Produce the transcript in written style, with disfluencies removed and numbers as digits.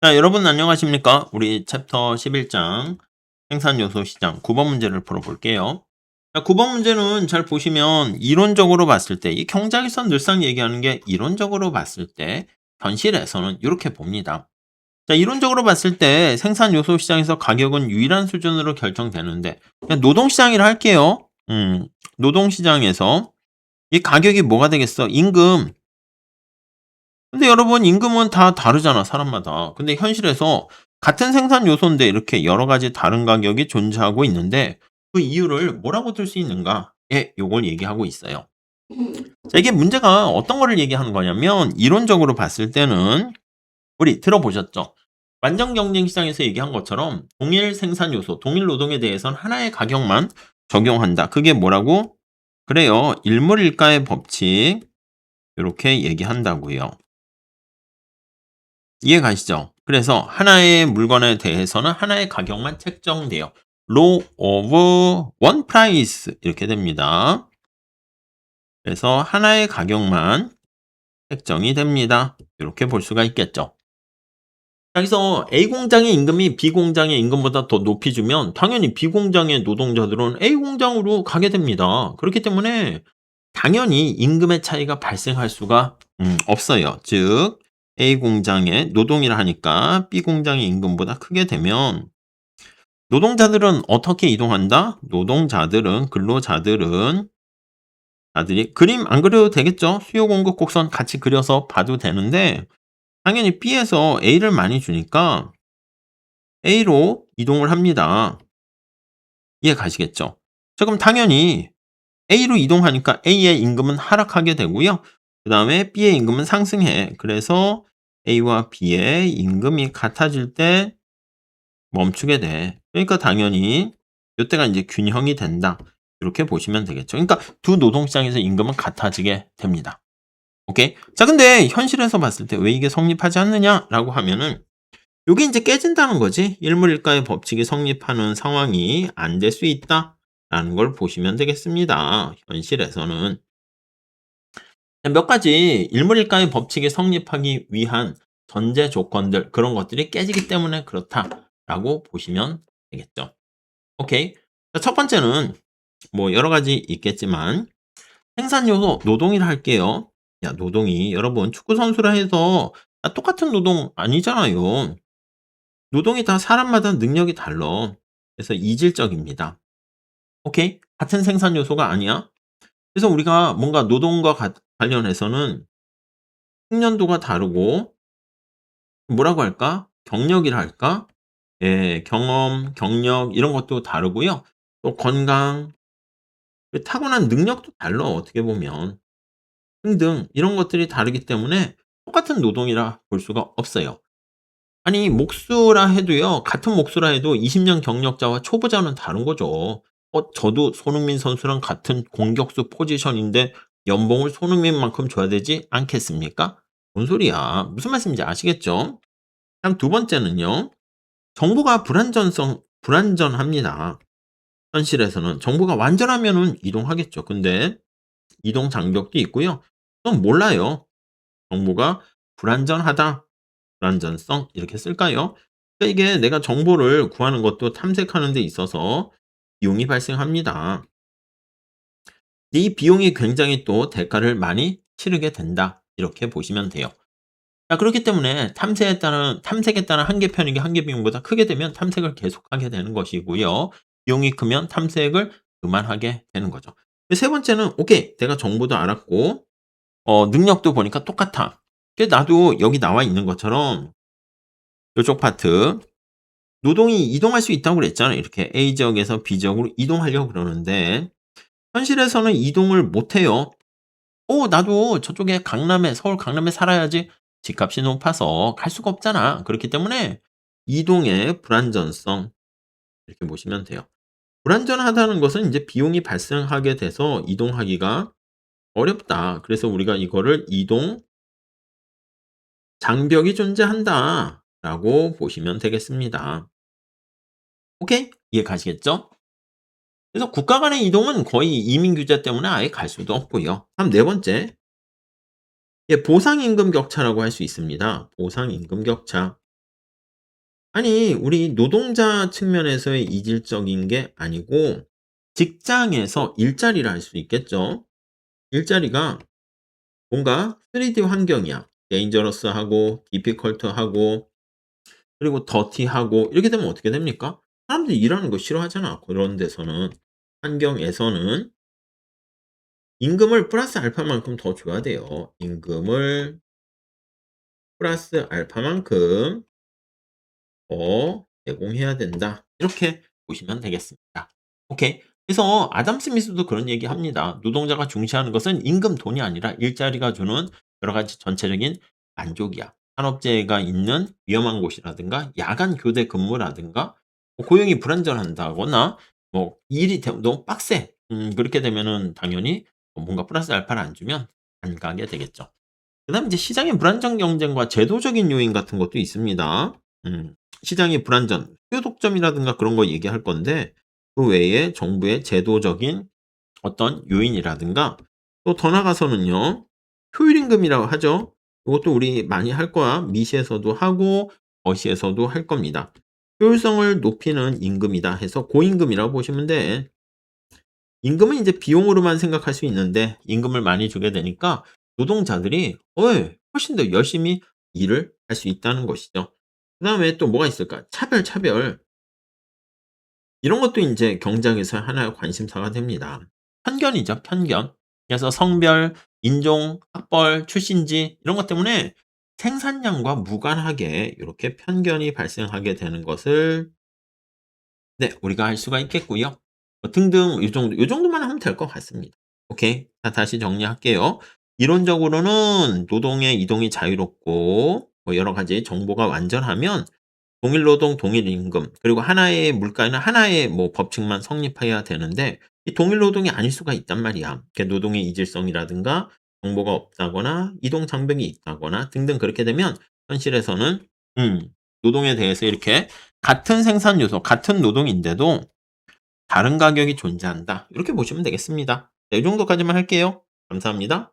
자, 여러분 안녕하십니까? 우리 챕터 11장 생산요소 시장 9번 문제를 풀어볼게요. 자, 9번 문제는 잘 보시면 이론적으로 봤을 때, 이 경작에서 늘상 얘기하는 게 이론적으로 봤을 때, 현실에서는 이렇게 봅니다. 자, 이론적으로 봤을 때 생산요소 시장에서 가격은 유일한 수준으로 결정되는데, 그냥 노동시장이라 할게요. 노동시장에서 이 가격이 뭐가 되겠어? 임금. 근데 여러분 임금은 다 다르잖아, 사람마다. 근데 현실에서 같은 생산 요소인데 이렇게 여러 가지 다른 가격이 존재하고 있는데 그 이유를 뭐라고 들 수 있는가에 요걸 얘기하고 있어요. 자, 이게 문제가 어떤 거를 얘기하는 거냐면 이론적으로 봤을 때는 우리 들어보셨죠? 완전 경쟁 시장에서 얘기한 것처럼 동일 생산 요소, 동일 노동에 대해서는 하나의 가격만 적용한다. 그게 뭐라고? 그래요. 일물일가의 법칙. 이렇게 얘기한다고요. 이해 가시죠? 그래서 하나의 물건에 대해서는 하나의 가격만 책정돼요. Law of one price 이렇게 됩니다. 그래서 하나의 가격만 책정이 됩니다. 이렇게 볼 수가 있겠죠. 여기서 A 공장의 임금이 B 공장의 임금보다 더 높이 주면 당연히 B 공장의 노동자들은 A 공장으로 가게 됩니다. 그렇기 때문에 당연히 임금의 차이가 발생할 수가 없어요. 즉 A 공장의 노동이라 하니까 B 공장의 임금보다 크게 되면 노동자들은 어떻게 이동한다? 노동자들은 근로자들은 자들이 그림 안 그려도 되겠죠? 수요 공급 곡선 같이 그려서 봐도 되는데 당연히 B에서 A를 많이 주니까 A로 이동을 합니다. 이해 가시겠죠? 자, 그럼 당연히 A로 이동하니까 A의 임금은 하락하게 되고요. 그 다음에 B의 임금은 상승해. 그래서 A와 B의 임금이 같아질 때 멈추게 돼. 그러니까 당연히 이때가 이제 균형이 된다. 이렇게 보시면 되겠죠. 그러니까 두 노동시장에서 임금은 같아지게 됩니다. 오케이? 자, 근데 현실에서 봤을 때 왜 이게 성립하지 않느냐라고 하면은 요게 이제 깨진다는 거지. 일물일가의 법칙이 성립하는 상황이 안 될 수 있다라는 걸 보시면 되겠습니다. 현실에서는. 몇 가지 일물일가의 법칙이 성립하기 위한 전제 조건들 그런 것들이 깨지기 때문에 그렇다라고 보시면 되겠죠. 오케이. 자, 첫 번째는 뭐 여러 가지 있겠지만 생산 요소 노동이라 할게요. 야, 노동이 여러분 축구 선수라 해서 똑같은 노동 아니잖아요. 노동이 다 사람마다 능력이 달라. 그래서 이질적입니다. 오케이? 같은 생산 요소가 아니야. 그래서 우리가 뭔가 노동과 관련해서는 숙련도가 다르고 뭐라고 할까? 경력이라 할까? 예, 경험, 경력 이런 것도 다르고요. 또 건강, 타고난 능력도 달라 어떻게 보면. 등등 이런 것들이 다르기 때문에 똑같은 노동이라 볼 수가 없어요. 아니 목수라 해도요. 같은 목수라 해도 20년 경력자와 초보자는 다른 거죠. 저도 손흥민 선수랑 같은 공격수 포지션인데 연봉을 손흥민만큼 줘야 되지 않겠습니까? 뭔 소리야. 무슨 말씀인지 아시겠죠? 다음 두 번째는요. 정보가 불완전합니다. 현실에서는 정보가 완전하면은 이동하겠죠. 근데 이동 장벽도 있고요. 좀 몰라요. 정보가 불완전하다. 불완전성 이렇게 쓸까요? 그러니까 이게 내가 정보를 구하는 것도 탐색하는 데 있어서 비용이 발생합니다. 이 비용이 굉장히 또 대가를 많이 치르게 된다. 이렇게 보시면 돼요. 자, 그렇기 때문에 탐색에 따른 한계 편익이 한계 비용보다 크게 되면 탐색을 계속하게 되는 것이고요. 비용이 크면 탐색을 그만하게 되는 거죠. 세 번째는 오케이. 내가 정보도 알았고 능력도 보니까 똑같아. 나도 여기 나와 있는 것처럼 요쪽 파트 노동이 이동할 수 있다고 그랬잖아요. 이렇게 A 지역에서 B 지역으로 이동하려고 그러는데 현실에서는 이동을 못 해요. 나도 저쪽에 서울 강남에 살아야지 집값이 높아서 갈 수가 없잖아. 그렇기 때문에 이동의 불안전성 이렇게 보시면 돼요. 불안전하다는 것은 이제 비용이 발생하게 돼서 이동하기가 어렵다. 그래서 우리가 이거를 이동 장벽이 존재한다라고 보시면 되겠습니다. 오케이? 이해 가시겠죠? 그래서 국가 간의 이동은 거의 이민 규제 때문에 아예 갈 수도 없고요. 다음 네 번째. 보상 임금 격차라고 할 수 있습니다. 보상 임금 격차. 아니, 우리 노동자 측면에서의 이질적인 게 아니고 직장에서 일자리를 할 수 있겠죠. 일자리가 뭔가 3D 환경이야. dangerous하고 difficult하고 그리고 dirty하고 이렇게 되면 어떻게 됩니까? 사람들이 일하는 거 싫어하잖아. 그런 데서는 환경에서는 임금을 플러스 알파만큼 더 줘야 돼요. 임금을 플러스 알파만큼 더 제공해야 된다. 이렇게 보시면 되겠습니다. 오케이. 그래서 아담 스미스도 그런 얘기합니다. 노동자가 중시하는 것은 임금, 돈이 아니라 일자리가 주는 여러 가지 전체적인 만족이야. 산업재해가 있는 위험한 곳이라든가 야간 교대 근무라든가 뭐 고용이 불안정한다거나 뭐 일이 너무 빡세. 그렇게 되면은 당연히 뭔가 플러스 알파를 안 주면 안 가게 되겠죠. 그다음에 이제 시장의 불안정 경쟁과 제도적인 요인 같은 것도 있습니다. 시장의 불안전, 수요 독점이라든가 그런 거 얘기할 건데 그 외에 정부의 제도적인 어떤 요인이라든가 또 더 나아가서는요. 효율 임금이라고 하죠. 이것도 우리 많이 할 거야. 미시에서도 하고 어시에서도 할 겁니다. 효율성을 높이는 임금이다 해서 고임금이라고 보시면 돼. 임금은 이제 비용으로만 생각할 수 있는데 임금을 많이 주게 되니까 노동자들이 훨씬 더 열심히 일을 할 수 있다는 것이죠. 그다음에 또 뭐가 있을까? 차별. 이런 것도 인제 경쟁에서 하나의 관심사가 됩니다. 편견이죠, 편견. 그래서 성별, 인종, 학벌, 출신지 이런 것 때문에 생산량과 무관하게 요렇게 편견이 발생하게 되는 것을 네, 우리가 알 수가 있겠고요. 등등 요 정도만 하면 될 것 같습니다. 오케이. 자, 다시 정리할게요. 이론적으로는 노동의 이동이 자유롭고 뭐 여러 가지 정보가 완전하면 동일 노동 동일 임금 그리고 하나의 물가에는 하나의 뭐 법칙만 성립해야 되는데 이 동일 노동이 아닐 수가 있단 말이야. 노동의 이질성이라든가 정보가 없다거나 이동 장벽이 있다거나 등등 그렇게 되면 현실에서는 음 노동에 대해서 이렇게 같은 생산 요소, 같은 노동인데도 다른 가격이 존재한다. 이렇게 보시면 되겠습니다. 네, 이 정도까지만 할게요. 감사합니다.